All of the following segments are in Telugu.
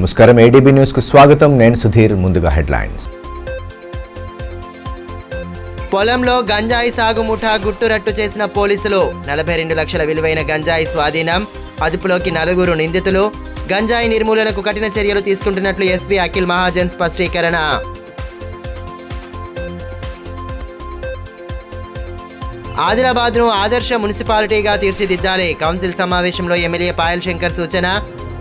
నమస్కారం, ఏడీబీ న్యూస్ కు స్వాగతం. నేను సుధీర్. ముందుగా హెడ్లైన్స్. పొలంలో గంజాయి సాగు ముఠా గుట్టురట్టు చేసిన పోలీసులు. 42 లక్షల విలువైన గంజాయి స్వాధీనం. అదుపులోకి 4 నిందితులు. గంజాయి నిర్మూలనకు కఠిన చర్యలు తీసుకుంటున్నట్లు ఎస్పీ అఖిల్ మహాజన్ స్పష్టీకరణ. ఆదిలాబాద్ను ఆదర్శ మున్సిపాలిటీగా తీర్చిదిద్దాలి. కౌన్సిల్ సమావేశంలో ఎమ్మెల్యే పాయల్ శంకర్ సూచన.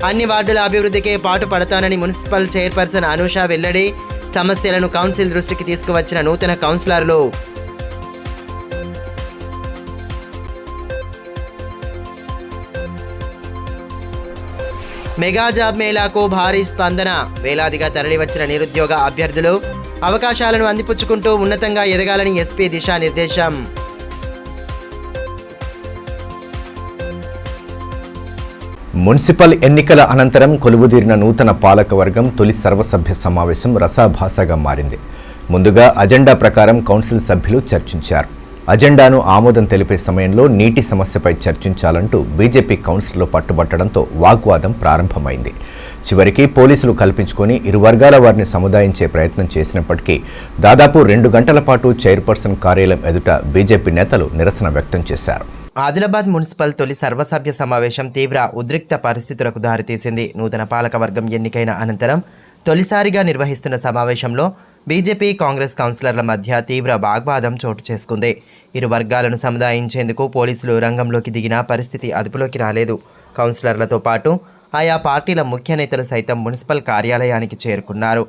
అన్ని వార్డుల అభివృద్ధికే పాటు పడతానని మున్సిపల్ చైర్పర్సన్ అనూష వెల్లడి. సమస్యలను కౌన్సిల్ దృష్టికి తీసుకువచ్చిన నూతన కౌన్సిలర్లు. మెగా జాబ్ మేళాకు భారీ స్పందన. వేలాదిగా తరలివచ్చిన నిరుద్యోగ అభ్యర్థులు అవకాశాలను అందిపుచ్చుకుంటూ ఉన్నతంగా ఎదగాలని ఎస్పీ దిశానిర్దేశం. మున్సిపల్ ఎన్నికల అనంతరం కొలువుదీరిన నూతన పాలకవర్గం తొలి సర్వసభ్య సమావేశం రసాభాసగా మారింది. ముందుగా అజెండా ప్రకారం కౌన్సిల్ సభ్యులు చర్చించారు. అజెండాను ఆమోదం తెలిపే సమయంలో నీటి సమస్యపై చర్చించాలంటూ బీజేపీ కౌన్సిల్లో పట్టుబట్టడంతో వాగ్వాదం ప్రారంభమైంది. చివరికి పోలీసులు కల్పించుకొని ఇరు వర్గాల వారిని సముదాయించే ప్రయత్నం చేసినప్పటికీ దాదాపు 2 గంటల పాటు చైర్పర్సన్ కార్యాలయం ఎదుట బీజేపీ నేతలు నిరసన వ్యక్తం చేశారు. ఆదిలాబాద్ మున్సిపల్ తొలి సర్వసభ్య సమావేశం తీవ్ర ఉద్రిక్త పరిస్థితులకు దారితీసింది. నూతన పాలకవర్గం ఎన్నికైన అనంతరం తొలిసారిగా నిర్వహిస్తున్న సమావేశంలో బీజేపీ కాంగ్రెస్ కౌన్సిలర్ల మధ్య తీవ్ర వాగ్వాదం చోటు చేసుకుంది. ఇరు వర్గాలను సముదాయించేందుకు పోలీసులు రంగంలోకి దిగిన పరిస్థితి అదుపులోకి రాలేదు. కౌన్సిలర్లతో పాటు ఆయా పార్టీల ముఖ్య నేతలు సైతం మున్సిపల్ కార్యాలయానికి చేరుకున్నారు.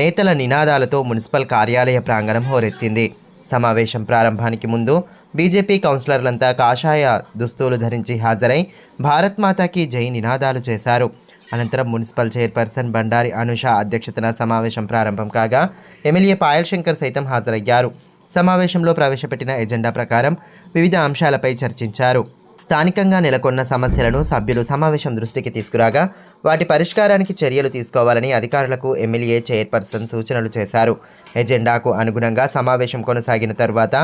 నేతల నినాదాలతో మున్సిపల్ కార్యాలయ ప్రాంగణం హోరెత్తింది. సమావేశం ప్రారంభానికి ముందు బీజేపీ కౌన్సిలర్లంతా కాషాయ దుస్తులు ధరించి హాజరై భారత్ మాతాకి జై నినాదాలు చేశారు. అనంతరం మున్సిపల్ చైర్పర్సన్ బండారి అనూష అధ్యక్షతన సమావేశం ప్రారంభం కాగా ఎమ్మెల్యే పాయల్ శంకర్ సైతం హాజరయ్యారు. సమావేశంలో ప్రవేశపెట్టిన ఎజెండా ప్రకారం వివిధ అంశాలపై చర్చించారు. స్థానికంగా నెలకొన్న సమస్యలను సభ్యులు సమావేశం దృష్టికి తీసుకురాగా వాటి పరిష్కారానికి చర్యలు తీసుకోవాలని అధికారులకు ఎమ్మెల్యే చైర్పర్సన్ సూచనలు చేశారు. ఎజెండాకు అనుగుణంగా సమావేశం కొనసాగిన తర్వాత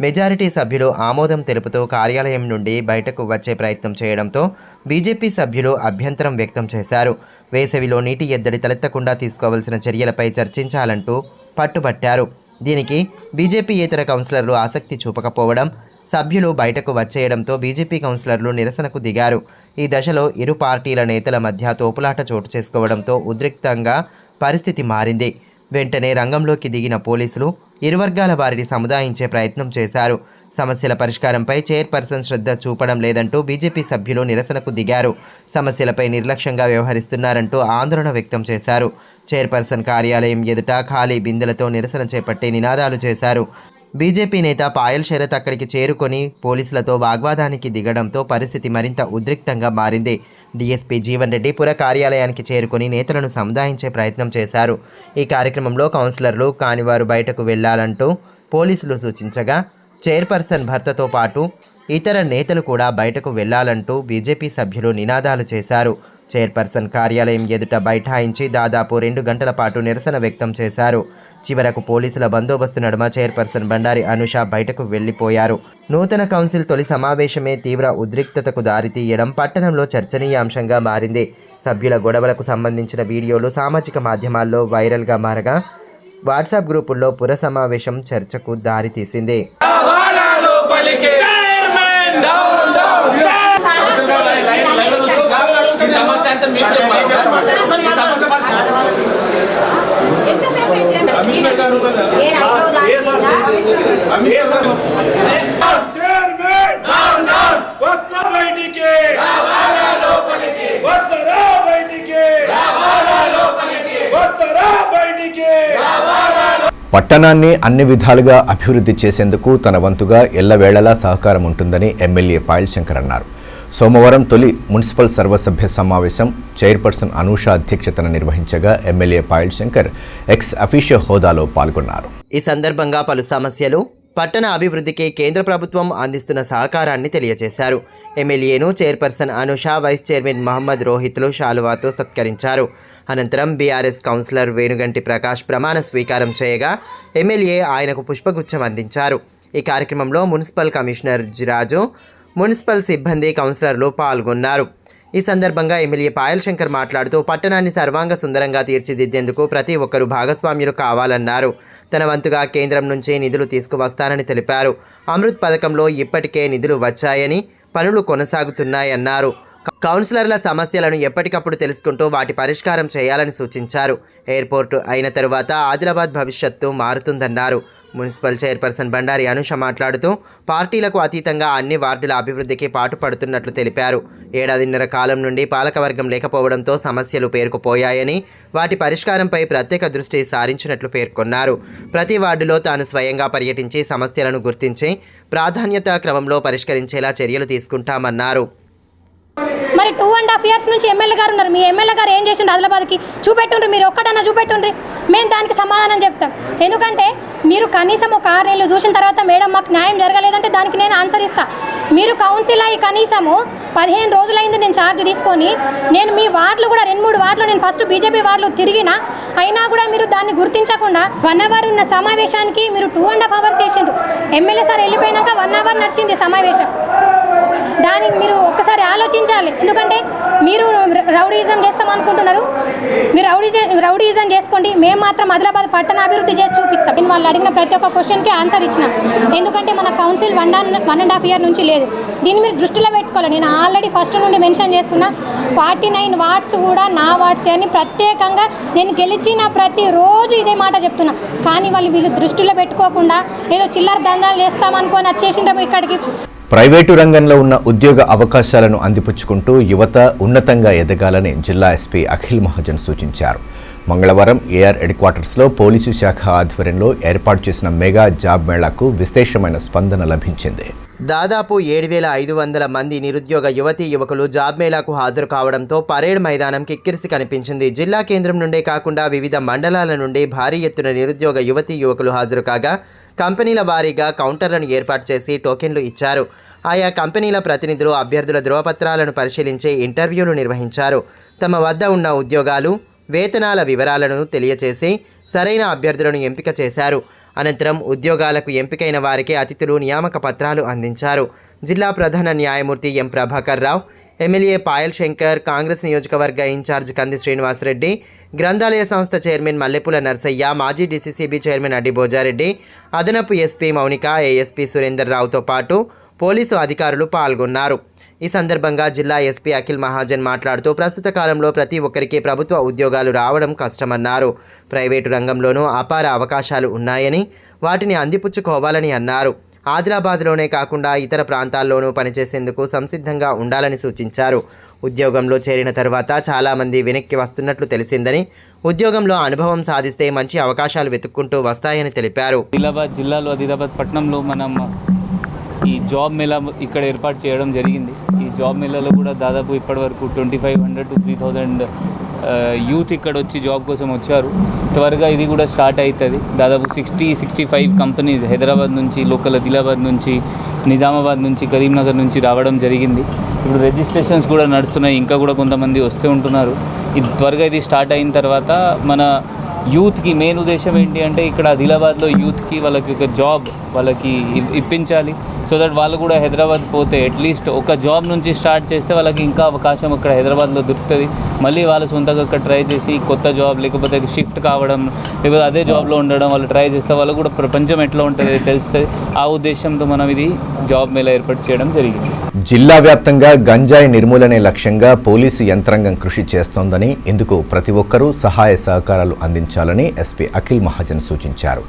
మెజారిటీ సభ్యులు ఆమోదం తెలుపుతూ కార్యాలయం నుండి బయటకు వచ్చే ప్రయత్నం చేయడంతో బీజేపీ సభ్యులు అభ్యంతరం వ్యక్తం చేశారు. వేసవిలో నీటి ఎద్దడి తలెత్తకుండా తీసుకోవాల్సిన చర్యలపై చర్చించాలంటూ పట్టుబట్టారు. దీనికి బీజేపీయేతర కౌన్సిలర్లు ఆసక్తి చూపకపోవడం, సభ్యులు బయటకు వచ్చేయడంతో బీజేపీ కౌన్సిలర్లు నిరసనకు దిగారు. ఈ దశలో ఇరు పార్టీల నేతల మధ్య తోపులాట చోటు చేసుకోవడంతో ఉద్రిక్తంగా పరిస్థితి మారింది. వెంటనే రంగంలోకి దిగిన పోలీసులు ఇరు వర్గాల వారిని సముదాయించే ప్రయత్నం చేశారు. సమస్యల పరిష్కారంపై చైర్పర్సన్ శ్రద్ధ చూపడం లేదంటూ బీజేపీ సభ్యులు నిరసనకు దిగారు. సమస్యలపై నిర్లక్ష్యంగా వ్యవహరిస్తున్నారంటూ ఆందోళన వ్యక్తం చేశారు. చైర్పర్సన్ కార్యాలయం ఎదుట ఖాళీ బిందెలతో నిరసన చేపట్టి నినాదాలు చేశారు. బీజేపీ నేత పాయల్ శరత్ అక్కడికి చేరుకొని పోలీసులతో వాగ్వాదానికి దిగడంతో పరిస్థితి మరింత ఉద్రిక్తంగా మారింది. డీఎస్పీ జీవన్ రెడ్డి పుర కార్యాలయానికి చేరుకొని నేతలను సముదాయించే ప్రయత్నం చేశారు. ఈ కార్యక్రమంలో కౌన్సిలర్లు కానివారు బయటకు వెళ్లాలంటూ పోలీసులు సూచించగా చైర్పర్సన్ భర్తతో పాటు ఇతర నేతలు కూడా బయటకు వెళ్లాలంటూ బీజేపీ సభ్యులు నినాదాలు చేశారు. చైర్పర్సన్ కార్యాలయం ఎదుట బైఠాయించి దాదాపు 2 గంటల పాటు నిరసన వ్యక్తం చేశారు. చివరకు పోలీసుల బందోబస్తు నడుమ చైర్పర్సన్ బండారి అనూష బయటకు వెళ్లిపోయారు. నూతన కౌన్సిల్ తొలి సమావేశమే తీవ్ర ఉద్రిక్తతకు దారితీయడం పట్టణంలో చర్చనీయాంశంగా మారింది. సభ్యుల గొడవలకు సంబంధించిన వీడియోలు సామాజిక మాధ్యమాల్లో వైరల్గా మారగా వాట్సాప్ గ్రూపుల్లో పుర సమావేశం చర్చకు దారితీసింది. పట్టణాన్ని అన్ని విధాలుగా అభివృద్ధి చేసేందుకు తన వంతుగా ఎల్లవేళలా సహకారం ఉంటుందని ఎమ్మెల్యే పాయల్ శంకర్ అన్నారు. సోమవారం తొలి మున్సిపల్ సర్వసభ్య సమావేశం చైర్పర్సన్ అనూష అధ్యక్షతన నిర్వహించగా MLA Payal Shankar ex officio హోదాలో పాల్గొన్నారు. ఈ సందర్భంగా పలు సమస్యలు, పట్టణ అభివృద్ధికి కేంద్ర ప్రభుత్వం అందిస్తున్న సహకారాన్ని తెలియజేశారు. ఎమ్మెల్యేను chairperson Anusha, vice chairman Mohammed రోహిత్లు శాలువాతో సత్కరించారు. అనంతరం బీఆర్ఎస్ కౌన్సిలర్ వేణుగంటి ప్రకాష్ ప్రమాణ స్వీకారం చేయగా ఎమ్మెల్యే ఆయనకు పుష్పగుచ్చం అందించారు. ఈ కార్యక్రమంలో మున్సిపల్ కమిషనర్ జిరాజు, మున్సిపల్ సిబ్బంది, కౌన్సిలర్లు పాల్గొన్నారు. ఈ సందర్భంగా ఎమ్మెల్యే పాయల్ శంకర్ మాట్లాడుతూ పట్టణాన్ని సర్వాంగ సుందరంగా తీర్చిదిద్దేందుకు ప్రతి ఒక్కరూ భాగస్వామ్యులు కావాలన్నారు. తన వంతుగా కేంద్రం నుంచి నిధులు తీసుకువస్తానని తెలిపారు. అమృత్ పథకంలో ఇప్పటికే నిధులు వచ్చాయని, పనులు కొనసాగుతున్నాయన్నారు. కౌన్సిలర్ల సమస్యలను ఎప్పటికప్పుడు తెలుసుకుంటూ వాటి పరిష్కారం చేయాలని సూచించారు. ఎయిర్పోర్టు అయిన తరువాత ఆదిలాబాద్ భవిష్యత్తు మారుతుందన్నారు. మున్సిపల్ చైర్పర్సన్ బండారి అనుష మాట్లాడుతూ పార్టీలకు అతీతంగా అన్ని వార్డుల అభివృద్ధికి పాటుపడుతున్నట్లు తెలిపారు. ఏడాదిన్నర కాలం నుండి పాలకవర్గం లేకపోవడంతో సమస్యలు పేరుకుపోయాయని, వాటి పరిష్కారంపై ప్రత్యేక దృష్టి సారించినట్లు పేర్కొన్నారు. ప్రతి వార్డులో తాను స్వయంగా పర్యటించి సమస్యలను గుర్తించి ప్రాధాన్యత క్రమంలో పరిష్కరించేలా చర్యలు తీసుకుంటామన్నారు. మరి 2.5 years నుంచి ఎమ్మెల్యే గారు ఉన్నారు. మీ ఎమ్మెల్యే గారు ఏం చేసిండ్రు ఆదిలాబాద్కి చూపెట్టుండ్రు, మీరు ఒక్కటన్నా చూపెట్టుండ్రి, మేము దానికి సమాధానం చెప్తాం. ఎందుకంటే మీరు కనీసం ఒక 6 నెలలు చూసిన తర్వాత మేడం మాకు న్యాయం జరగలేదంటే దానికి నేను ఆన్సర్ ఇస్తాను. మీరు కౌన్సిల్ అయ్యి కనీసము 15 రోజులైంది నేను ఛార్జ్ తీసుకొని, నేను మీ వార్డులు కూడా 2-3 వార్డులు నేను ఫస్ట్ బీజేపీ వార్డులు తిరిగినా, అయినా కూడా మీరు దాన్ని గుర్తించకుండా 1 hour ఉన్న సమావేశానికి మీరు 2.5 hours చేసిండ్రు. ఎమ్మెల్యే సార్ వెళ్ళిపోయినాక 1 hour నడిచింది సమావేశం. దానికి మీరు ఒక్కసారి ఆలోచించాలి. ఎందుకంటే మీరు రౌడీయిజం చేస్తామనుకుంటున్నారు, మీరు రౌడీయిజం చేసుకోండి, మేము మాత్రం ఆదిలాబాద్ పట్టణ అభివృద్ధి చేసి చూపిస్తాం. నేను వాళ్ళు అడిగిన ప్రతి ఒక్క క్వశ్చన్కి ఆన్సర్ ఇచ్చినాం. ఎందుకంటే మన కౌన్సిల్ 1.5 year నుంచి లేదు. దీన్ని మీరు దృష్టిలో పెట్టుకోవాలి. నేను ఆల్రెడీ ఫస్ట్ నుండి మెన్షన్ చేస్తున్నా, 49 వార్డ్స్ కూడా నా వార్డ్స్ అని ప్రత్యేకంగా నేను గెలిచిన ప్రతిరోజు ఇదే మాట చెప్తున్నా. కానీ వీళ్ళు దృష్టిలో పెట్టుకోకుండా ఏదో చిల్లర దందాలు చేస్తామనుకొని వచ్చేసిండ్రు ఇక్కడికి. ప్రైవేటు రంగంలో ఉన్న ఉద్యోగ అవకాశాలను అందిపుచ్చుకుంటూ యువత ఉన్నతంగా ఎదగాలని జిల్లా ఎస్పీ అఖిల్ మహాజన్ సూచించారు. మంగళవారం ఏఆర్ హెడ్ క్వార్టర్స్లో పోలీసు శాఖ ఆధ్వర్యంలో ఏర్పాటు చేసిన మెగా జాబ్ మేళాకు విశేషమైన స్పందన లభించింది. దాదాపు 7,500 మంది నిరుద్యోగ యువతీ యువకులు జాబ్ మేళాకు హాజరు కావడంతో పరేడ్ మైదానం కిక్కిరిసి కనిపించింది. జిల్లా కేంద్రం నుండే కాకుండా వివిధ మండలాల నుండి భారీ ఎత్తున నిరుద్యోగ యువతీ యువకులు హాజరు కాగా కంపెనీల వారీగా కౌంటర్లను ఏర్పాటు చేసి టోకెన్లు ఇచ్చారు. ఆయా కంపెనీల ప్రతినిధులు అభ్యర్థుల ధృవపత్రాలను పరిశీలించి ఇంటర్వ్యూలు నిర్వహించారు. తమ వద్ద ఉన్న ఉద్యోగాలు, వేతనాల వివరాలను తెలియచేసి సరైన అభ్యర్థులను ఎంపిక చేశారు. అనంతరం ఉద్యోగాలకు ఎంపికైన వారికి అతిథులు నియామక పత్రాలు అందించారు. జిల్లా ప్రధాన న్యాయమూర్తి ఎం ప్రభాకర్ రావు, ఎమ్మెల్యే పాయల్ శంకర్, కాంగ్రెస్ నియోజకవర్గ ఇన్ఛార్జ్ కంది శ్రీనివాసరెడ్డి, గ్రంథాలయ సంస్థ చైర్మన్ మల్లెపూల నర్సయ్య, మాజీ డీసీసీబీ చైర్మన్ అడ్డి భోజారెడ్డి, అదనపు ఎస్పీ మౌనిక, ఏఎస్పీ సురేందర్ రావుతో పాటు పోలీసు అధికారులు పాల్గొన్నారు. ఈ సందర్భంగా జిల్లా ఎస్పీ అఖిల్ మహాజన్ మాట్లాడుతూ ప్రస్తుత కాలంలో ప్రతి ఒక్కరికి ప్రభుత్వ ఉద్యోగాలు రావడం కష్టమన్నారు. ప్రైవేటు రంగంలోనూ అపార అవకాశాలు ఉన్నాయని, వాటిని అందిపుచ్చుకోవాలని అన్నారు. ఆదిలాబాద్లోనే కాకుండా ఇతర ప్రాంతాల్లోనూ పనిచేసేందుకు సంసిద్ధంగా ఉండాలని సూచించారు. ఉద్యోగంలో చేరిన తర్వాత చాలామంది వెనక్కి వస్తున్నట్లు తెలిసిందని, ఉద్యోగంలో అనుభవం సాధిస్తే మంచి అవకాశాలు వెతుక్కుంటూ వస్తాయని తెలిపారు. ఆదిలాబాద్ జిల్లాలో ఆదిలాబాద్ పట్టణంలో మనం ఈ జాబ్ మేళా ఇక్కడ ఏర్పాటు చేయడం జరిగింది. ఈ జాబ్ మేళాలో కూడా దాదాపు ఇప్పటివరకు 2500 to 3000 యూత్ ఇక్కడ వచ్చి జాబ్ కోసం వచ్చారు. త్వరగా ఇది కూడా స్టార్ట్ అవుతుంది. దాదాపు 60-65 కంపెనీస్ హైదరాబాద్ నుంచి, లోకల్ ఆదిలాబాద్ నుంచి, నిజామాబాద్ నుంచి, కరీంనగర్ నుంచి రావడం జరిగింది. ఇప్పుడు రిజిస్ట్రేషన్స్ కూడా నడుస్తున్నాయి, ఇంకా కూడా కొంతమంది వస్తూ ఉంటున్నారు. ఇది త్వరగా ఇది స్టార్ట్ అయిన తర్వాత మన యూత్కి మెయిన్ ఉద్దేశం ఏంటి అంటే ఇక్కడ ఆదిలాబాద్లో యూత్కి వాళ్ళకి ఒక జాబ్ వాళ్ళకి ఇప్పించాలి. సో దట్ వాళ్ళు కూడా హైదరాబాద్ పోతే అట్లీస్ట్ ఒక జాబ్ నుంచి స్టార్ట్ చేస్తే వాళ్ళకి ఇంకా అవకాశం అక్కడ హైదరాబాద్లో దొరుకుతుంది. మళ్ళీ వాళ్ళు సొంతంగా అక్కడ ట్రై చేసి కొత్త జాబ్ లేకపోతే షిఫ్ట్ కావడం, లేకపోతే అదే జాబ్లో ఉండడం వాళ్ళు ట్రై చేస్తే వాళ్ళు కూడా ప్రపంచం ఎట్లా ఉంటుంది తెలుస్తుంది. ఆ ఉద్దేశంతో మనం ఇది జాబ్ మేళా ఏర్పాటు చేయడం జరిగింది. జిల్లా వ్యాప్తంగా గంజాయి నిర్మూలనే లక్ష్యంగా పోలీసు యంత్రాంగం కృషి చేస్తోందని, ఇందుకు ప్రతి ఒక్కరూ సహాయ సహకారాలు అందించాలని ఎస్పీ అఖిల్ మహాజన్ సూచించారు.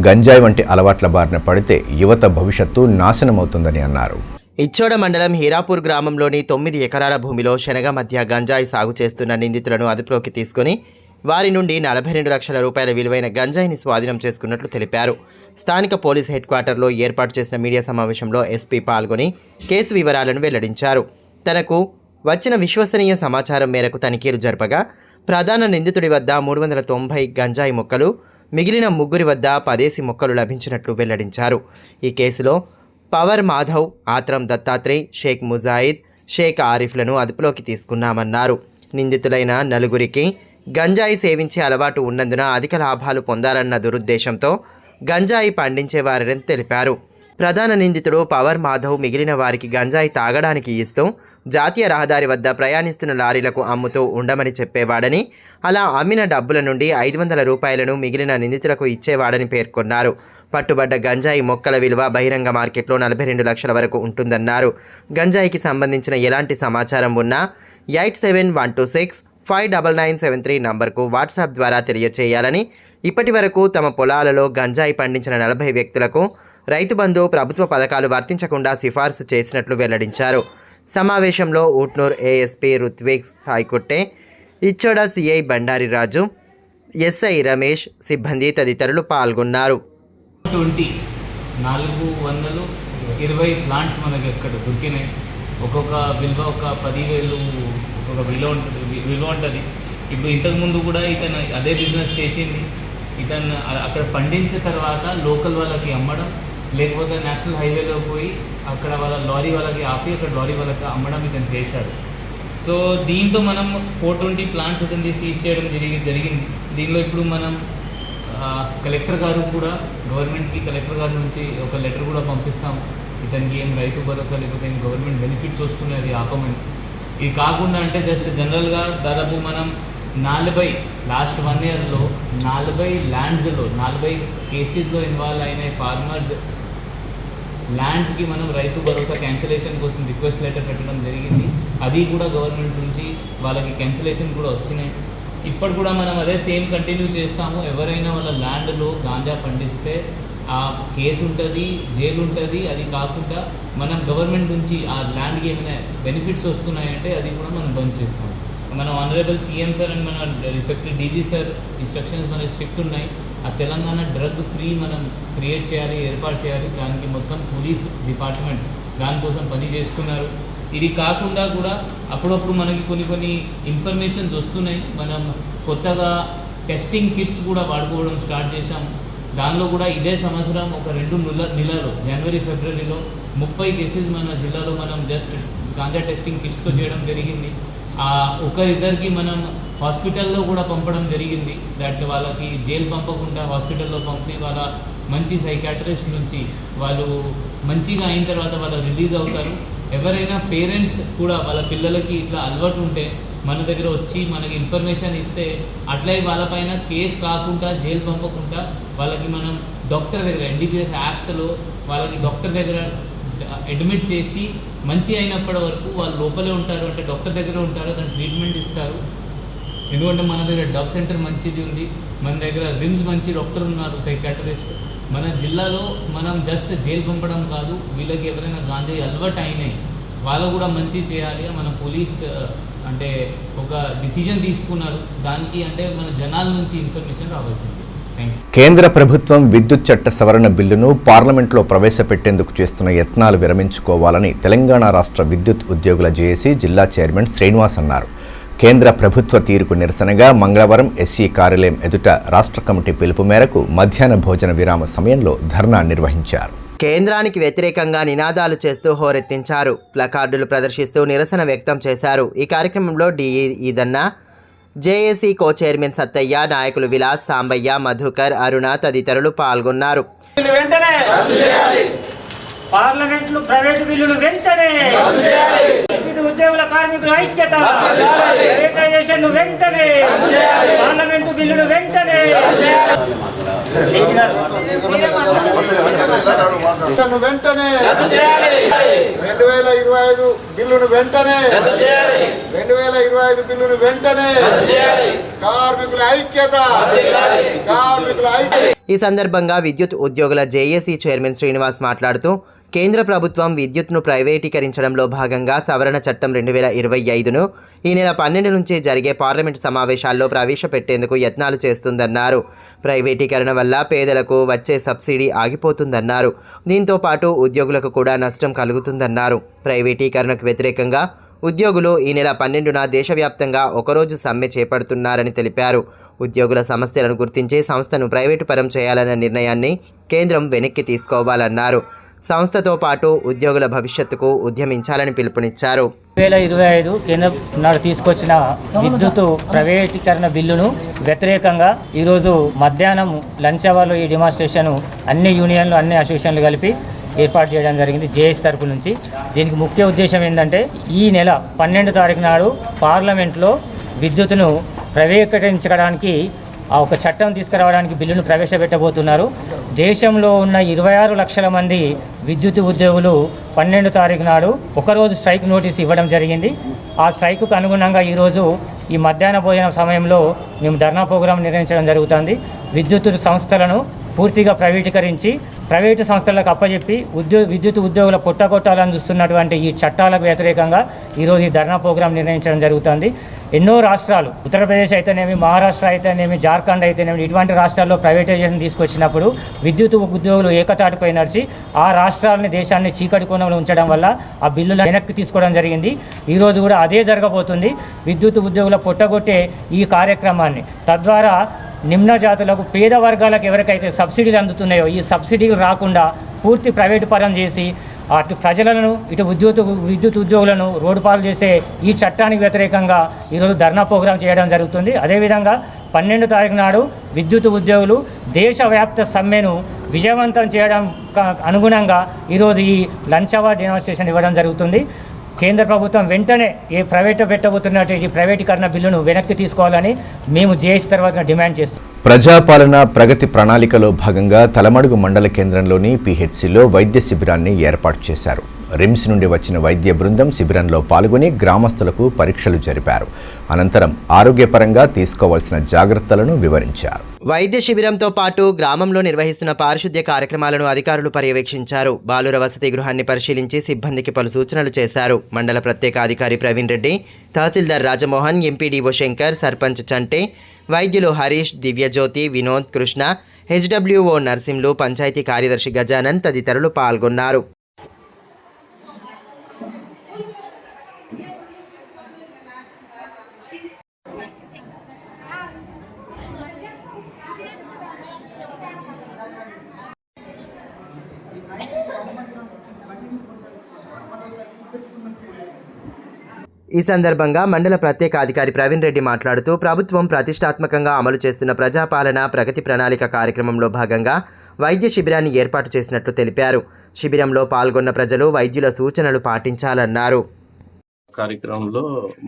గంజాయి వంటి అలవాట్ల బారిన పడితే యువత భవిష్యత్తు నాశనమవుతుందని అన్నారు. ఇచ్చోడ మండలం హీరాపూర్ గ్రామంలోని 9 ఎకరాల భూమిలో శనగ మధ్య గంజాయి సాగు చేస్తున్న నిందితులను అదుపులోకి తీసుకుని వారి నుండి 42 లక్షల రూపాయల విలువైన గంజాయిని స్వాధీనం చేసుకున్నట్లు తెలిపారు. స్థానిక పోలీస్ హెడ్ క్వార్టర్లో ఏర్పాటు చేసిన మీడియా సమావేశంలో ఎస్పీ పాల్గొని కేసు వివరాలను వెల్లడించారు. తనకు వచ్చిన విశ్వసనీయ సమాచారం మేరకు తనిఖీలు జరపగా ప్రధాన నిందితుడి వద్ద 390 గంజాయి మొక్కలు, మిగిలిన ముగ్గురి వద్ద 10 మొక్కలు లభించినట్లు వెల్లడించారు. ఈ కేసులో పవర్ మాధవ్, ఆత్రం దత్తాత్రేయ్, షేక్ ముజాయిద్, షేక్ ఆరిఫ్లను అదుపులోకి తీసుకున్నామన్నారు. నిందితులైన 4 గంజాయి సేవించే అలవాటు ఉన్నందున అధిక లాభాలు పొందాలన్న దురుద్దేశంతో గంజాయి పండించేవారని తెలిపారు. ప్రధాన నిందితుడు పవర్ మాధవ్ మిగిలిన వారికి గంజాయి తాగడానికి ఇస్తూ జాతీయ రహదారి వద్ద ప్రయాణిస్తున్న లారీలకు అమ్ముతూ ఉండమని చెప్పేవాడని, అలా అమ్మిన డబ్బుల నుండి 500 రూపాయలను మిగిలిన నిందితులకు ఇచ్చేవాడని పేర్కొన్నారు. పట్టుబడ్డ గంజాయి మొక్కల విలువ బహిరంగ మార్కెట్లో 42 లక్షల వరకు ఉంటుందన్నారు. గంజాయికి సంబంధించిన ఎలాంటి సమాచారం ఉన్నా 8712659973 నంబర్కు వాట్సాప్ ద్వారా తెలియచేయాలని, ఇప్పటి వరకు తమ పొలాలలో గంజాయి పండించిన 40 వ్యక్తులకు రైతు బంధు ప్రభుత్వ పథకాలు వర్తించకుండా సిఫార్సు చేసినట్లు వెల్లడించారు. సమావేశంలో ఊట్నూర్ ఏఎస్పీ రుత్విక్ సాయికుట్టే, ఇచ్చోడ సిఐ బండారి రాజు, ఎస్ఐ రమేష్, సిబ్బంది తదితరులు పాల్గొన్నారు. 420 ప్లాంట్స్ మనకి అక్కడ దొరికినాయి. ఒక్కొక్క విలువ ఒక 10,000 ఒక విలువ ఉంటుంది. ఇప్పుడు ఇంతకుముందు కూడా ఇతను అదే బిజినెస్ చేసింది. ఇతను అక్కడ పండించిన తర్వాత లోకల్ వాళ్ళకి అమ్మడం, లేకపోతే నేషనల్ హైవేలో పోయి అక్కడ వాళ్ళ లారీ వాళ్ళకి ఆపి అక్కడ లారీ వాళ్ళకి అమ్మడం ఇతను చేశాడు. సో దీంతో మనం 420 ప్లాంట్స్ ఇతను సీజ్ చేయడం జరిగింది. దీనిలో ఇప్పుడు మనం కలెక్టర్ గారు కూడా గవర్నమెంట్కి కలెక్టర్ గారి నుంచి ఒక లెటర్ కూడా పంపిస్తాము. ఇతనికి ఏం రైతు భరోసా లేకపోతే ఏం గవర్నమెంట్ బెనిఫిట్స్ వస్తున్నాయి అది ఆపమని. ఇది కాకుండా అంటే జస్ట్ జనరల్గా దాదాపు మనం 40 లాస్ట్ 1 ఇయర్లో 40 ల్యాండ్స్లో 40 కేసెస్లో ఇన్వాల్వ్ అయిన ఫార్మర్స్ ల్యాండ్స్కి మనం రైతు భరోసా క్యాన్సిలేషన్ కోసం రిక్వెస్ట్ లెటర్ పెట్టడం జరిగింది. అది కూడా గవర్నమెంట్ నుంచి వాళ్ళకి క్యాన్సిలేషన్ కూడా వచ్చినాయి. ఇప్పుడు కూడా మనం అదే సేమ్ కంటిన్యూ చేస్తాము. ఎవరైనా వాళ్ళ ల్యాండ్లో గాంజా పండిస్తే ఆ కేసు ఉంటుంది, జైలు ఉంటుంది. అది కాకుండా మనం గవర్నమెంట్ నుంచి ఆ ల్యాండ్కి ఏమైనా బెనిఫిట్స్ వస్తున్నాయంటే అది కూడా మనం బంద్ చేస్తాం. మన ఆనరబుల్ సీఎం సార్ అండ్ మన రెస్పెక్టెడ్ డీజీ సార్ ఇన్స్ట్రక్షన్స్ మన స్ట్రిక్ట్ ఉన్నాయి. ఆ తెలంగాణ డ్రగ్ ఫ్రీ మనం క్రియేట్ చేయాలి, ఏర్పాటు చేయాలి. దానికి మొత్తం పోలీస్ డిపార్ట్మెంట్ దానికోసం పని చేస్తున్నారు. ఇది కాకుండా కూడా అప్పుడప్పుడు మనకి కొన్ని ఇన్ఫర్మేషన్స్ వస్తున్నాయి. మనం కొత్తగా టెస్టింగ్ కిట్స్ కూడా వాడుకోవడం స్టార్ట్ చేశాము. దానిలో కూడా ఇదే సంవత్సరం ఒక 2 నెలలు జనవరి ఫిబ్రవరిలో 30 కేసెస్ మన జిల్లాలో మనం జస్ట్ గాంజా టెస్టింగ్ కిట్స్తో చేయడం జరిగింది. ఒకరిద్దరికి మనం హాస్పిటల్లో కూడా పంపడం జరిగింది. దట్ వాళ్ళకి జైలు పంపకుండా హాస్పిటల్లో పంపి వాళ్ళ మంచి సైకాట్రిస్ట్ నుంచి వాళ్ళు మంచిగా అయిన తర్వాత వాళ్ళు రిలీజ్ అవుతారు. ఎవరైనా పేరెంట్స్ కూడా వాళ్ళ పిల్లలకి ఇట్లా అలవాటు ఉంటే మన దగ్గర వచ్చి మనకి ఇన్ఫర్మేషన్ ఇస్తే అట్లే వాళ్ళపైన కేసు కాకుండా జైలు పంపకుండా వాళ్ళకి మనం డాక్టర్ దగ్గర NDPS యాక్ట్లో వాళ్ళకి డాక్టర్ దగ్గర అడ్మిట్ చేసి మంచి అయినప్పటి వరకు వాళ్ళు లోపలే ఉంటారు, అంటే డాక్టర్ దగ్గర ఉంటారు, దాని ట్రీట్మెంట్ ఇస్తారు. ఎందుకంటే మన దగ్గర డవ్ సెంటర్ మంచిది ఉంది, మన దగ్గర రిమ్స్ మంచి డాక్టర్ ఉన్నారు, సైకాట్రిస్ట్. మన జిల్లాలో మనం జస్ట్ జైలు పంపడం కాదు, వీళ్ళకి ఎవరైనా గాంజాయి అలవాటు అయినాయి వాళ్ళు కూడా మంచి చేయాలి. మన పోలీస్ అంటే ఒక డిసిజన్ తీసుకున్నారు దానికి, అంటే మన జనాల నుంచి ఇన్ఫర్మేషన్ రావాల్సింది. కేంద్ర ప్రభుత్వం విద్యుత్ చట్ట సవరణ బిల్లును పార్లమెంట్లో ప్రవేశపెట్టేందుకు చేస్తున్న యత్నాలు విరమించుకోవాలని తెలంగాణ రాష్ట్ర విద్యుత్ ఉద్యోగుల జేఏసీ జిల్లా చైర్మన్ శ్రీనివాస్ అన్నారు. కేంద్ర ప్రభుత్వ తీరుకు నిరసనగా మంగళవారం ఎస్సీ కార్యాలయం ఎదుట రాష్ట్ర కమిటీ పిలుపు మేరకు మధ్యాహ్న భోజన విరామ సమయంలో ధర్నా నిర్వహించారు. కేంద్రానికి వ్యతిరేకంగా నినాదాలు చేస్తూ హోరెత్తించారు. ప్లకార్డులు ప్రదర్శిస్తూ నిరసన వ్యక్తం చేశారు. ఈ కార్యక్రమంలో DE Edanna, JAC co chairman Sattaiah, నాయకులు విలాస్, సాంబయ్య, మధుకర్, అరుణ తదితరులు పాల్గొన్నారు. పార్లమెంట్లు ప్రైవేటు బిల్లులు వెంటనే, ఉద్యోగుల కార్మికుల ఐక్యత, ప్రైవేటైజేషన్ వెంటనే, పార్లమెంటు బిల్లులు వెంటనే, వెంటనే 2025 బిల్లును వెంటనే 2025 బిల్లును వెంటనే, కార్మికుల ఐక్యత, కార్మికుల ఐక్యత. ఈ సందర్భంగా విద్యుత్ ఉద్యోగుల జేఏసీ చైర్మన్ శ్రీనివాస్ మాట్లాడుతూ, కేంద్ర ప్రభుత్వం విద్యుత్ను ప్రైవేటీకరించడంలో భాగంగా సవరణ చట్టం 2025ను ఈ నెల 12 నుంచి జరిగే పార్లమెంటు సమావేశాల్లో ప్రవేశపెట్టేందుకు యత్నాలు చేస్తుందన్నారు. ప్రైవేటీకరణ వల్ల పేదలకు వచ్చే సబ్సిడీ ఆగిపోతుందన్నారు. దీంతో పాటు ఉద్యోగులకు కూడా నష్టం కలుగుతుందన్నారు. ప్రైవేటీకరణకు వ్యతిరేకంగా ఉద్యోగులు ఈ నెల 12న దేశవ్యాప్తంగా ఒకరోజు సమ్మె చేపడుతున్నారని తెలిపారు. ఉద్యోగుల సమస్యలను గుర్తించి సంస్థను ప్రైవేటు పరం చేయాలన్న నిర్ణయాన్ని కేంద్రం వెనక్కి తీసుకోవాలన్నారు. సంస్థతో పాటు ఉద్యోగుల భవిష్యత్తుకు ఉద్యమించాలని పిలుపునిచ్చారు. 2025 కేంద్రం నాడు తీసుకొచ్చిన విద్యుత్ ప్రైవేటీకరణ బిల్లును వ్యతిరేకంగా ఈరోజు మధ్యాహ్నం లంచ్ అవర్లో ఈ డెమాన్స్ట్రేషన్ అన్ని యూనియన్లు, అన్ని అసోసియేషన్లు కలిపి ఏర్పాటు చేయడం జరిగింది జేఏసీ తరపు నుంచి. దీనికి ముఖ్య ఉద్దేశం ఏంటంటే ఈ నెల 12 తారీఖు నాడు పార్లమెంట్లో విద్యుత్తును ప్రైవేటీకరించడానికి ఒక చట్టం తీసుకురావడానికి బిల్లును ప్రవేశపెట్టబోతున్నారు. దేశంలో ఉన్న 26 లక్షల మంది విద్యుత్ ఉద్యోగులు 12 తారీఖు నాడు ఒకరోజు స్ట్రైక్ నోటీస్ ఇవ్వడం జరిగింది. ఆ స్ట్రైక్కు అనుగుణంగా ఈరోజు ఈ మధ్యాహ్న భోజన సమయంలో మేము ధర్నా ప్రోగ్రాం నిర్వహించడం జరుగుతుంది. విద్యుత్ సంస్థలను పూర్తిగా ప్రైవేటీకరించి ప్రైవేటు సంస్థలకు అప్పచెప్పి విద్యుత్ ఉద్యోగుల పొట్టగొట్టాలని చూస్తున్నటువంటి ఈ చట్టాలకు వ్యతిరేకంగా ఈరోజు ఈ ధర్నా ప్రోగ్రాం నిర్వహించడం జరుగుతుంది. ఎన్నో రాష్ట్రాలు, ఉత్తరప్రదేశ్ అయితేనేమి, మహారాష్ట్ర అయితేనేమి, జార్ఖండ్ అయితేనేమి, ఇటువంటి రాష్ట్రాల్లో ప్రైవేటైజేషన్ తీసుకొచ్చినప్పుడు విద్యుత్ ఉద్యోగులు ఏకతాటిపై నడిచి ఆ రాష్ట్రాలని దేశాన్ని చీకటి కోణంలో ఉంచడం వల్ల ఆ బిల్లులను వెనక్కి తీసుకోవడం జరిగింది. ఈరోజు కూడా అదే జరగబోతుంది. విద్యుత్ ఉద్యోగుల పొట్టగొట్టే ఈ కార్యక్రమాన్ని తద్వారా నిమ్న జాతులకు, పేద వర్గాలకు ఎవరికైతే సబ్సిడీలు అందుతున్నాయో ఈ సబ్సిడీలు రాకుండా పూర్తి ప్రైవేటు పరం చేసి అటు ప్రజలను ఇటు విద్యుత్ ఉద్యోగులను రోడ్డు పాలు చేసే ఈ చట్టానికి వ్యతిరేకంగా ఈరోజు ధర్నా ప్రోగ్రాం చేయడం జరుగుతుంది. అదేవిధంగా 12 తారీఖు నాడు విద్యుత్ ఉద్యోగులు దేశవ్యాప్త సమ్మెను విజయవంతం చేయడం అనుగుణంగా ఈరోజు ఈ లంచ్ అవర్ డెమాన్స్ట్రేషన్ ఇవ్వడం జరుగుతుంది. కేంద్ర ప్రభుత్వం వెంటనే ప్రైవేట్ పెట్టబోతున్నట్టు ఈ ప్రైవేటీకరణ బిల్లును వెనక్కి తీసుకోవాలని మేము జేఏసీ తర్వాత డిమాండ్ చేస్తాం. ప్రజాపాలన ప్రగతి ప్రణాళికలో భాగంగా తలమడుగు మండల కేంద్రంలోని పీహెచ్సిలో వైద్య శిబిరాన్ని ఏర్పాటు చేశారు. రిమ్స్ నుండి వచ్చిన వైద్య బృందం శిబిరంలో పాల్గొని గ్రామస్తులకు పరీక్షలు జరిపారు. అనంతరం ఆరోగ్యపరంగా తీసుకోవాల్సిన జాగ్రత్తలను వివరించారు. వైద్య శిబిరంతో పాటు గ్రామంలో నిర్వహిస్తున్న పారిశుద్ధ్య కార్యక్రమాలను అధికారులు పర్యవేక్షించారు. బాలుర వసతి గృహాన్ని పరిశీలించి సిబ్బందికి పలు సూచనలు చేశారు. మండల ప్రత్యేక అధికారి ప్రవీణ్ రెడ్డి, తహసీల్దార్ రాజమోహన్, ఎంపీడీఓ శంకర్, సర్పంచ్ చంటే, వైద్యులు హరీష్, దివ్యజ్యోతి, వినోద్, కృష్ణ, హెచ్డబ్ల్యూఓ నర్సింలు, పంచాయతీ కార్యదర్శి గజానన్ తదితరులు పాల్గొన్నారు. ఈ సందర్భంగా మండల ప్రత్యేక అధికారి ప్రవీణ్ రెడ్డి మాట్లాడుతూ ప్రభుత్వం ప్రతిష్టాత్మకంగా అమలు చేస్తున్న ప్రజాపాలన ప్రగతి ప్రణాళిక కార్యక్రమంలో భాగంగా వైద్య శిబిరాన్ని ఏర్పాటు చేసినట్లు తెలిపారు. శిబిరంలో పాల్గొన్న ప్రజలు వైద్యుల సూచనలు పాటించాలన్నారు. కార్యక్రమంలో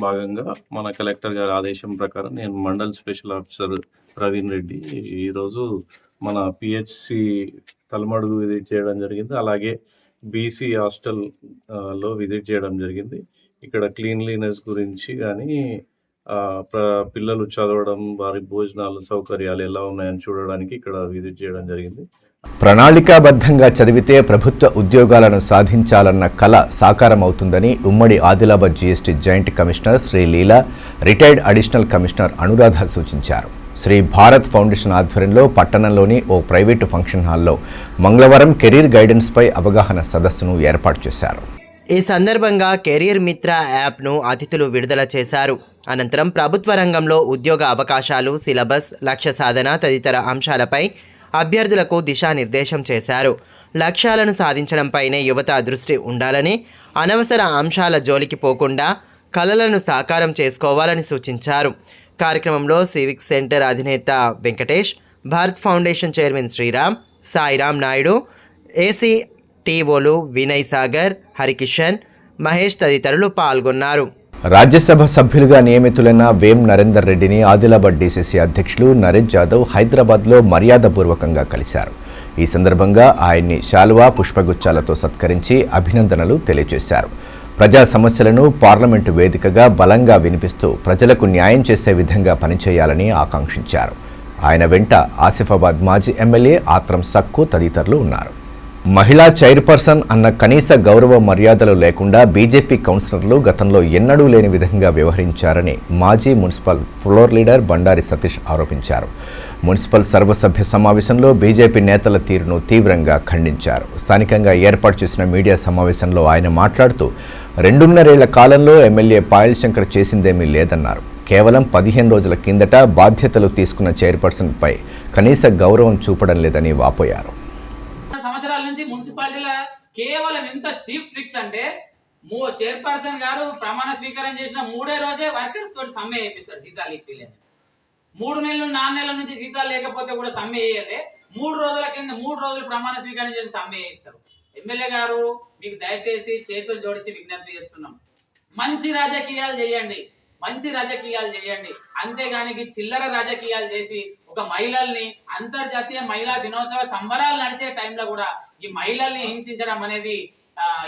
భాగంగా మన కలెక్టర్ గారి ఆదేశం ప్రకారం నేను మండల్ స్పెషల్ ఆఫీసర్ ప్రవీణ్ రెడ్డి ఈరోజు మన పిహెచ్సి తలమడుగు విజిట్ చేయడం జరిగింది. అలాగే బీసీ హాస్టల్ లో విజిట్ చేయడం జరిగింది. ఇక్కడ క్లీన్లీనెస్ గురించి కానీ పిల్లలు చదవడం, వారి భోజనాలు సౌకర్యాలు ఎలా ఉన్నాయని చూడడానికి ఇక్కడ విజిట్ చేయడం జరిగింది. ప్రణాళికాబద్ధంగా చదివితే ప్రభుత్వ ఉద్యోగాలను సాధించాలన్న కల సాకారమవుతుందని ఉమ్మడి Adilabad GST joint commissioner Sri Leela, retired additional commissioner Anuradha సూచించారు. శ్రీ భారత్ ఫౌండేషన్ ఆధ్వర్యంలో పట్టణంలోని ఓ ప్రైవేటు ఫంక్షన్ హాల్లో మంగళవారం కెరీర్ గైడెన్స్పై అవగాహన సదస్సును ఏర్పాటు చేశారు. ఈ సందర్భంగా కెరీర్ మిత్ర యాప్ను అతిథులు విడుదల చేశారు. అనంతరం ప్రభుత్వ రంగంలో ఉద్యోగ అవకాశాలు, సిలబస్, లక్ష్య సాధన తదితర అంశాలపై అభ్యర్థులకు దిశానిర్దేశం చేశారు. లక్ష్యాలను సాధించడంపైనే యువత దృష్టి ఉండాలని, అనవసర అంశాల జోలికి పోకుండా కలలను సాకారం చేసుకోవాలని సూచించారు. కార్యక్రమంలో సివిక్ సెంటర్ అధినేత Venkatesh, Bharat foundation chairman Sriram, Sairam Naidu, AC టీఓలు వినయ్ సాగర్, హరికిషన్, మహేష్ తదితరులు పాల్గొన్నారు. రాజ్యసభ సభ్యులుగా నియమితులైన వేం నరేందర్ రెడ్డిని ఆదిలాబాద్ డీసీసీ అధ్యక్షులు నరేష్ జాదవ్ హైదరాబాద్లో మర్యాదపూర్వకంగా కలిశారు. ఈ సందర్భంగా ఆయన్ని శాలువా, పుష్పగుచ్చాలతో సత్కరించి అభినందనలు తెలియజేశారు. ప్రజా సమస్యలను పార్లమెంటు వేదికగా బలంగా వినిపిస్తూ ప్రజలకు న్యాయం చేసే విధంగా పనిచేయాలని ఆకాంక్షించారు. ఆయన వెంట ఆసిఫాబాద్ మాజీ ఎమ్మెల్యే ఆత్రం సక్కు తదితరులు ఉన్నారు. మహిళా చైర్పర్సన్ అన్న కనీస గౌరవ మర్యాదలు లేకుండా బీజేపీ కౌన్సిలర్లు గతంలో ఎన్నడూ లేని విధంగా వ్యవహరించారని మాజీ municipal floor leader Bandari Satish ఆరోపించారు. మున్సిపల్ సర్వసభ్య సమావేశంలో బీజేపీ నేతల తీరును తీవ్రంగా ఖండించారు. స్థానికంగా ఏర్పాటు చేసిన మీడియా సమావేశంలో ఆయన మాట్లాడుతూ 2.5 ఏళ్ల కాలంలో ఎమ్మెల్యే పాయల్ శంకర్ చేసిందేమీ లేదన్నారు. కేవలం 15 రోజుల కిందట బాధ్యతలు తీసుకున్న చైర్పర్సన్పై కనీస గౌరవం చూపడం లేదని వాపోయారు. సంవత్సరాల నుంచి మున్సిపాలిటీలో కేవలం ఎంత చీప్ ట్రిక్స్ అంటే చైర్పర్సన్ గారు ప్రమాణ స్వీకారం చేసిన 3వ రోజే వర్కర్స్ తోటి సమ్మె చేపిస్తారు. జీతాలు ఇప్పిలేదు. 3 నెలలు 4 నెలల నుంచి జీతాలు లేకపోతే కూడా సమ్మె చేయదే 3 రోజుల కింద 3 రోజులు ప్రమాణ స్వీకారం చేసి సమ్మె చేయిస్తారు. ఎమ్మెల్యే గారు మీకు దయచేసి చేతులు జోడించి విజ్ఞప్తి చేస్తున్నాం, మంచి రాజకీయాలు చేయండి, మంచి రాజకీయాలు చేయండి. అంతేగాని చిల్లర రాజకీయాలు చేసి ఒక మహిళల్ని అంతర్జాతీయ మహిళా దినోత్సవ సంబరాలు నడిచే టైంలో కూడా ఈ మహిళల్ని హింసించడం అనేది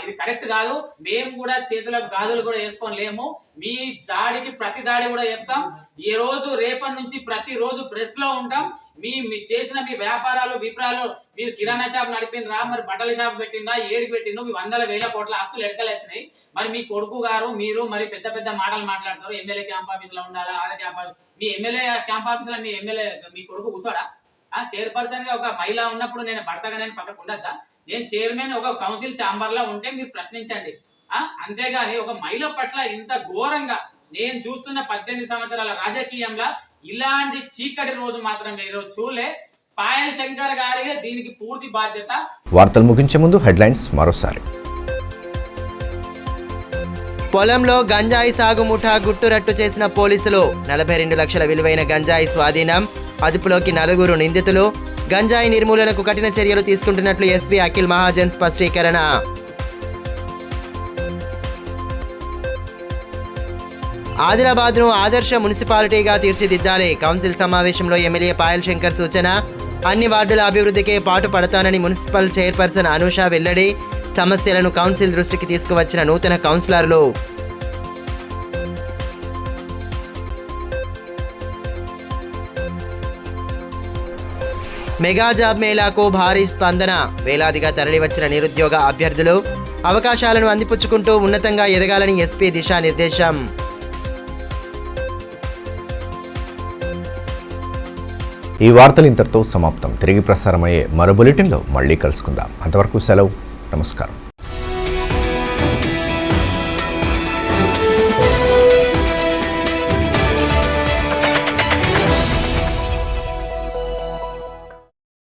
ఇది కరెక్ట్ కాదు. మేము కూడా చేతులకు గాజులు కూడా వేసుకొని లేము. మీ దాడికి ప్రతి దాడి కూడా చెప్తాం. ఈ రోజు రేపటి నుంచి ప్రతిరోజు ప్రెస్ లో ఉంటాం. మీ చేసిన మీ వ్యాపారాలు విప్రాలు, మీరు కిరాణా షాప్ నడిపినరా, మరి బట్టల షాప్ పెట్టినరా, ఏడికి పెట్టినో, మీ 100,000 కోట్ల ఆస్తులు ఎడకలేచ్చినాయి. మరి మీ కొడుకు గారు మీరు మరి పెద్ద పెద్ద మాటలు మాట్లాడతారు. ఎమ్మెల్యే క్యాంప్ ఆఫీస్ లో ఉండాలా, అదే క్యాంప్ ఆఫీస్, మీ ఎమ్మెల్యే క్యాంప్ ఆఫీస్ లో మీ కొడుకు కూర్చోడా? చైర్పర్సన్ గా ఒక మహిళ ఉన్నప్పుడు నేను భర్తగా నేను పక్కకు ఉండద్దా? నేను చైర్మన్ ఒక కౌన్సిల్ ఛాంబర్ లో ఉంటే మీరు ప్రశ్నించండి. అంతేగాని ఒక మహిళ పట్ల ఇంత ఘోరంగా నేను చూస్తున్న 18 సంవత్సరాల రాజకీయంలో ఇలాంటి చీకటి రోజు మాత్రం మీరు చూలే. పాయల్ శంకర్ గారికి దీనికి పూర్తి బాధ్యత. వార్తలు ముగించే ముందు హెడ్లైన్స్ మరోసారి. పొలంలో గంజాయి సాగు ముఠా గుట్టురట్టు చేసిన పోలీసులు. 42 లక్షల విలువైన గంజాయి స్వాధీనం. అదుపులోకి 4 నిందితులు. గంజాయి నిర్మూలనకు కఠిన చర్యలు తీసుకుంటున్నట్లు ఎస్పీ అఖిల్ మహాజన్ స్పష్టీకరణ. ఆదిలాబాద్ను ఆదర్శ మున్సిపాలిటీగా తీర్చిదిద్దాలి. కౌన్సిల్ సమావేశంలో ఎమ్మెల్యే పాయల్ శంకర్ సూచన. అన్ని వార్డుల అభివృద్ధికే పాటు పడతానని మున్సిపల్ చైర్పర్సన్ అనూష వెల్లడి. సమస్యలను కౌన్సిల్ దృష్టికి తీసుకువచ్చిన నూతన కౌన్సిలర్లు. మెగా జాబ్ మేళాకు భారీ స్పందన. వేలాదిగా తరలివచ్చిన నిరుద్యోగ అభ్యర్థులు అవకాశాలను అందిపుచ్చుకుంటూ ఉన్నతంగా ఎదగాలని ఎస్పీ దిశానిర్దేశం. ఈ వార్తలు ఇంతటితో సమాప్తం. తిరిగి ప్రసారమయ్యే మరో బులెటిన్లో మళ్ళీ కలుసుకుందాం. అంతవరకు సెలవు. నమస్కారం.